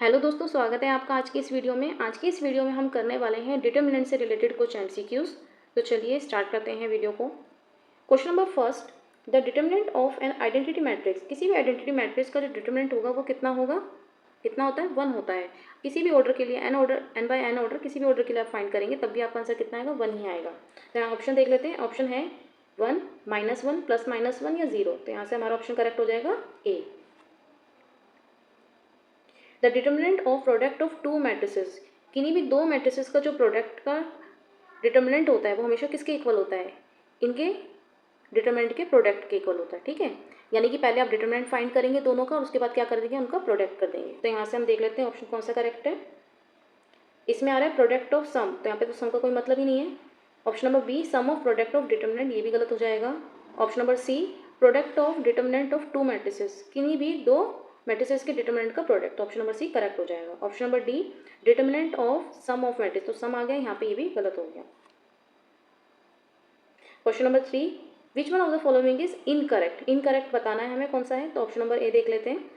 Hello दोस्तों, स्वागत है आपका आज की इस वीडियो में। आज की इस वीडियो में हम करने वाले हैं डिटर्मिनेंट से रिलेटेड कुछ एमसीक्यूज। तो चलिए स्टार्ट करते हैं वीडियो को। Question number first, the determinant of an identity matrix. किसी भी आइडेंटिटी मैट्रिक्स का जो डिटर्मिनेंट होगा वो कितना होगा? कितना होता है? 1 होता है। किसी भी ऑर्डर के लिए एन बाय एन ऑर्डर किसी भी ऑर्डर के लिए आप फाइंड करेंगे तब भी आपका आंसर कितना आएगा? 1 ही आएगा। तो यहाँ ऑप्शन देख लेते हैं। ऑप्शन है 1, -1, +-1 या 0। तो यहाँ से हमारा ऑप्शन करेक्ट हो जाएगा A. The determinant of product of two matrices. किन्हीं भी दो मैट्रिसेस का जो प्रोडक्ट का डिटर्मिनेंट होता है वो हमेशा किसके इक्वल होता है? इनके डिटर्मिनेंट के प्रोडक्ट के इक्वल होता है। ठीक है, यानी कि पहले आप डिटर्मिनेंट फाइंड करेंगे दोनों का और उसके बाद क्या कर देंगे? उनका प्रोडक्ट कर देंगे। तो यहाँ से हम देख लेते हैं ऑप्शन कौन सा करेक्ट है। इसमें आ रहा है प्रोडक्ट ऑफ सम, तो यहाँ पे तो सम का कोई मतलब ही नहीं है। Option number B, sum of product of determinant, ये भी गलत हो जाएगा। Option number C, product of determinant of two matrices, किन्हीं भी दो मैट्रिसेस के डिटर्मिनेंट का product. Option number C correct हो जाएगा। Option number D, determinant of sum of matrix, तो सम आ गया यहाँ पे, ये भी गलत हो गया। Question number 3, which one of the following is incorrect. Incorrect बताना है हमें कौन सा है। तो ऑप्शन नंबर ए देख लेते हैं।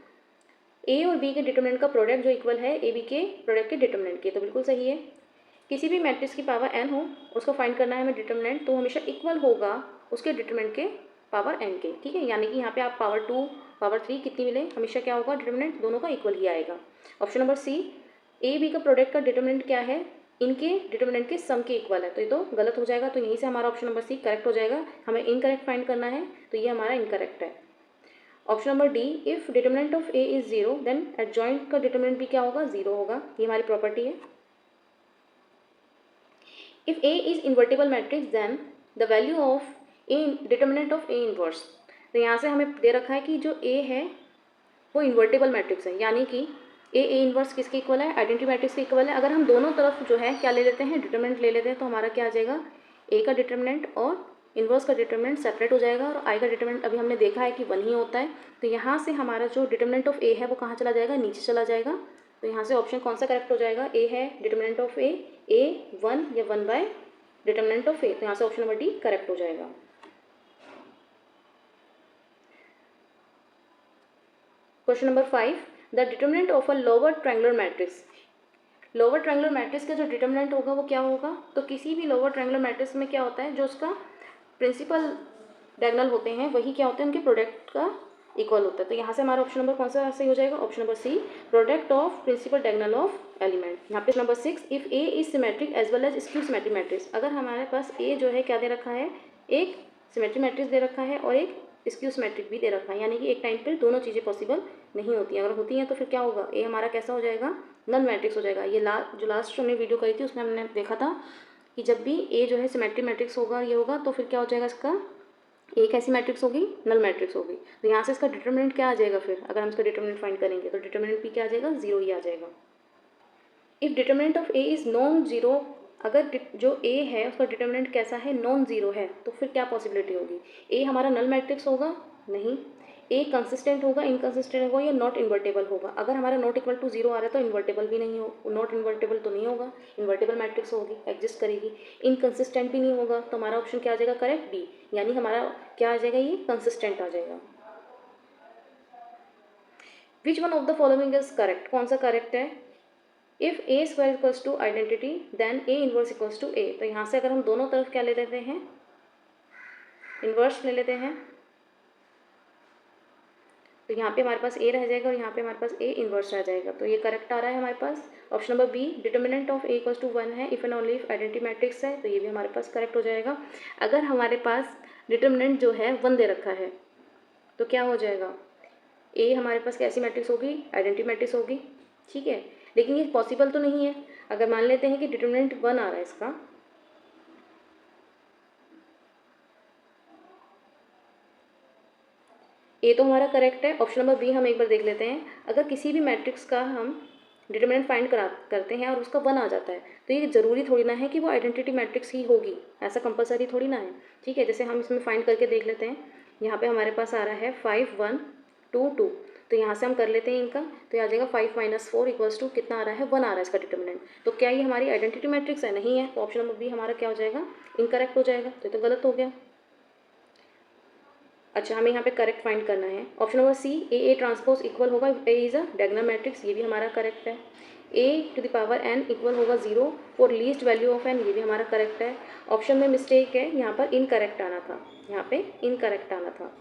ए और बी के डिटर्मिनेंट का प्रोडक्ट जो इक्वल है ए बी के प्रोडक्ट के डिटर्मिनेंट के, तो बिल्कुल सही है। किसी भी मैट्रिक्स की पावर n हो, उसको फाइंड करना है हमें डिटर्मिनेंट, तो हमेशा इक्वल होगा उसके डिटर्मिनेंट के पावर n के। ठीक है, यानी कि यहाँ पे आप पावर 2 पावर 3 कितनी मिले, हमेशा क्या होगा? डिटर्मिनेंट दोनों का इक्वल ही आएगा। Option number C, A B का प्रोडक्ट का डिटर्मिनेंट क्या है? इनके डिटर्मिनेंट के सम के इक्वल है, तो ये तो गलत हो जाएगा। तो यहीं से हमारा ऑप्शन नंबर सी करेक्ट हो जाएगा। हमें इनकरेक्ट फाइंड करना है, तो ये हमारा इनकरेक्ट है। Option number D, if determinant of A is 0 then adjoint का डिटर्मिनेंट भी क्या होगा? 0 होगा। ये हमारी प्रॉपर्टी है। If A is invertible matrix then the value of A determinant of A inverse। तो यहाँ से हमें दे रखा है कि जो A है वो इन्वर्टेबल मैट्रिक्स है, यानी कि ए इन्वर्स किसके इक्वल है? आइडेंटिटी मैट्रिक्स के इक्वल है। अगर हम दोनों तरफ जो है क्या ले लेते हैं? डिटर्मिनेंट ले लेते हैं, तो हमारा क्या आ जाएगा? ए का डिटर्मिनेंट और इन्वर्स का डिटर्मिनेंट सेपरेट हो जाएगा, और आई का डिटर्मिनेंट अभी हमने देखा है कि 1 ही होता है। तो यहाँ से हमारा जो डिटर्मिनेंट ऑफ ए है वो कहाँ चला जाएगा? नीचे चला जाएगा। तो यहाँ से ऑप्शन कौन सा करेक्ट हो जाएगा? ए है डिटर्मिनेंट ऑफ ए 1 या 1 बाय डिटर्मिनेंट ऑफ ए, तो यहाँ से ऑप्शन नंबर डी करेक्ट हो जाएगा। Question number 5, the determinant of a lower triangular matrix. Lower triangular matrix का जो डिटर्मिनेंट होगा वो क्या होगा? तो किसी भी लोअर ट्रायंगुलर मैट्रिक्स में क्या होता है? जो उसका प्रिंसिपल डायगोनल होते हैं वही क्या होते हैं? उनके प्रोडक्ट का इक्वल होता है। तो यहाँ से हमारा ऑप्शन नंबर कौन सा सही हो जाएगा? Option number C, product of principal diagonal of element. यहाँ पे number 6, if A is symmetric as well as skew symmetric matrix. अगर हमारे पास ए जो है क्या दे रखा है? एक सिमेट्रिक मैट्रिक्स दे रखा है और एक स्क्यू सिमेट्रिक भी दे रखा है, यानी कि एक टाइम पर दोनों चीज़ें पॉसिबल नहीं होती हैं। अगर होती हैं तो फिर क्या होगा? ए हमारा कैसा हो जाएगा? नल मैट्रिक्स हो जाएगा। ये जो लास्ट हमने वीडियो करी थी उसमें हमने देखा था कि जब भी ए जो है सिमेट्रिक मैट्रिक्स होगा, ये होगा, तो फिर क्या हो जाएगा? इसका एक ऐसी मैट्रिक्स होगी, नल मैट्रिक्स होगी। तो यहाँ से इसका डिटर्मिनेंट क्या आ जाएगा? फिर अगर हम इसका डिटर्मिनेंट फाइंड करेंगे तो डिटर्मिनेंट भी क्या आ जाएगा? 0 ही आ जाएगा। If determinant of A is non zero, अगर जो ए है उसका डिटर्मिनेंट कैसा है? नॉन जीरो है, तो फिर क्या पॉसिबिलिटी होगी? ए हमारा नल मैट्रिक्स होगा? नहीं। ए कंसिस्टेंट होगा, इनकंसिस्टेंट होगा, या नॉट इन्वर्टेबल होगा? अगर हमारा नॉट इक्वल टू 0 आ रहा है तो इन्वर्टेबल भी नहीं हो, नॉट इन्वर्टेबल तो नहीं होगा, इन्वर्टेबल मैट्रिक्स होगी, एग्जिस्ट करेगी। इनकंसिस्टेंट भी नहीं होगा, तो हमारा ऑप्शन क्या आ जाएगा? करेक्ट, बी, यानी हमारा क्या आ जाएगा? ये कंसिस्टेंट आ जाएगा। Which one of the following is correct? कौन सा करेक्ट है? If A square equals to identity then A inverse equals to A. तो यहाँ से अगर हम दोनों तरफ क्या ले लेते हैं? इन्वर्स ले लेते हैं, तो यहाँ पे हमारे पास ए रह जाएगा और यहाँ पे हमारे पास ए इन्वर्स रह जाएगा। तो ये करेक्ट आ रहा है हमारे पास। Option number B, determinant of A equals to 1 है if and only if identity matrix है, तो ये भी हमारे पास करेक्ट हो जाएगा। अगर हमारे पास डिटर्मिनेंट जो है 1 दे रखा है तो क्या हो जाएगा? ए हमारे पास कैसी मैट्रिक्स होगी? आइडेंटिटी मैट्रिक्स होगी। ठीक है, लेकिन ये पॉसिबल तो नहीं है। अगर मान लेते हैं कि डिटर्मिनेंट 1 आ रहा है इसका, ए तो हमारा करेक्ट है। ऑप्शन नंबर बी हम एक बार देख लेते हैं। अगर किसी भी मैट्रिक्स का हम डिटर्मिनेंट फाइंड करते हैं और उसका 1 आ जाता है, तो ये ज़रूरी थोड़ी ना है कि वो आइडेंटिटी मैट्रिक्स ही होगी, ऐसा कंपलसरी थोड़ी ना है। ठीक है, जैसे हम इसमें फाइंड करके देख लेते हैं। यहाँ पे हमारे पास आ रहा है 5 1 2 2, तो यहाँ से हम कर लेते हैं इनका, तो ये आ जाएगा 5 - 4 इक्वल्स टू कितना आ रहा है? 1 आ रहा है इसका डिटर्मिनेंट। तो क्या ये हमारी आइडेंटिटी मैट्रिक्स है? नहीं है, तो ऑप्शन नंबर बी हमारा क्या हो जाएगा? इनकरेक्ट हो जाएगा। तो ये तो गलत हो गया। अच्छा, हमें यहाँ पे करेक्ट फाइंड करना है। Option number C, A transpose equal होगा, A is a diagonal matrix, ये भी हमारा करेक्ट है। A to the power n equal होगा 0 for least value of n, ये भी हमारा करेक्ट है। ऑप्शन में मिस्टेक है, यहाँ पर इनकरेक्ट आना था, यहाँ पे इनकरेक्ट आना था,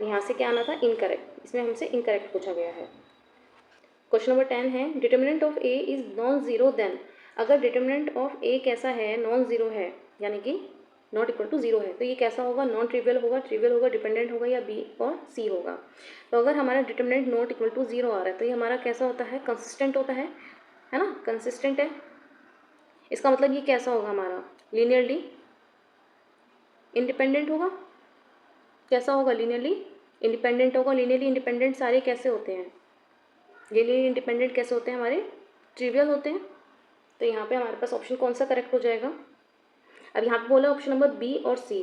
यहाँ से क्या आना था, इनकरेक्ट, इसमें हमसे इनकरेक्ट पूछा गया है। क्वेश्चन नंबर 10 है, determinant of A is non zero then, अगर डिटर्मिनेंट ऑफ ए कैसा है, नॉन ज़ीरो है, यानी कि नॉट इक्वल टू ज़ीरो है, तो ये कैसा होगा, नॉन ट्रिवियल होगा, ट्रिवियल होगा, डिपेंडेंट होगा, या बी और सी होगा। तो अगर हमारा determinant not equal to zero आ रहा है तो ये हमारा कैसा होता है, कंसिस्टेंट होता है ना, कंसिस्टेंट है। इसका मतलब ये कैसा होगा हमारा, लीनियरली इंडिपेंडेंट होगा, कैसा होगा, लीनियरली इंडिपेंडेंट होगा। लीनियरली इंडिपेंडेंट सारे कैसे होते हैं, लीनियरली इंडिपेंडेंट कैसे होते हैं हमारे, ट्रिवियल होते हैं। तो यहाँ पे हमारे पास ऑप्शन कौन सा करेक्ट हो जाएगा। अब यहाँ पे बोला ऑप्शन नंबर बी और सी,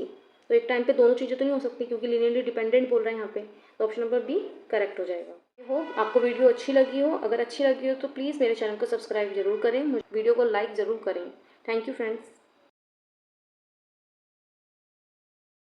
तो एक टाइम पे दोनों चीज़ें तो नहीं हो सकती क्योंकि लीनियरली डिपेंडेंट बोल रहे हैं यहाँ पे, तो ऑप्शन नंबर बी करेक्ट हो जाएगा। होप आपको वीडियो अच्छी लगी हो, अगर अच्छी लगी हो तो प्लीज़ मेरे चैनल को सब्सक्राइब जरूर करें, वीडियो को लाइक ज़रूर करें। Thank you friends.